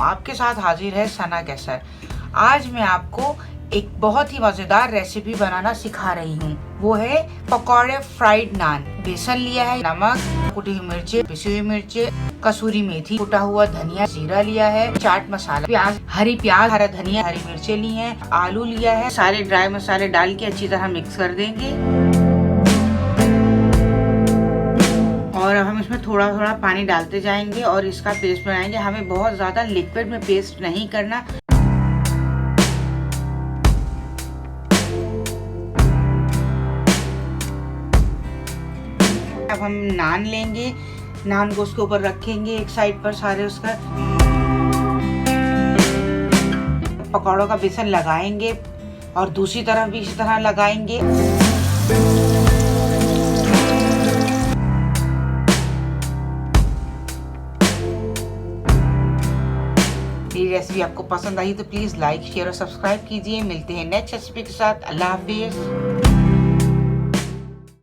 आपके साथ हाजिर है सना कैसर। आज मैं आपको एक बहुत ही मजेदार रेसिपी बनाना सिखा रही हूँ। वो है पकौड़े फ्राइड नान। बेसन लिया है, नमक, कुटी हुई मिर्ची, पिसी हुई मिर्ची, कसूरी मेथी, कुटा हुआ धनिया, जीरा लिया है, चाट मसाला, प्याज, हरी प्याज, हरा धनिया, हरी मिर्ची ली है, आलू लिया है। सारे ड्राई मसाले डाल के अच्छी तरह मिक्स कर देंगे और अब हम इसमें थोड़ा थोड़ा पानी डालते जाएंगे और इसका पेस्ट बनाएंगे। हमें बहुत ज्यादा लिक्विड में पेस्ट नहीं करना। अब हम नान लेंगे, नान को उसके ऊपर रखेंगे एक साइड पर, सारे उसका पकौड़ों का बेसन लगाएंगे और दूसरी तरफ भी इसी तरह लगाएंगे। ये रेसिपी आपको पसंद आई तो प्लीज लाइक, शेयर और सब्सक्राइब कीजिए। मिलते हैं नेक्स्ट रेसिपी के साथ। अल्लाह हाफिज।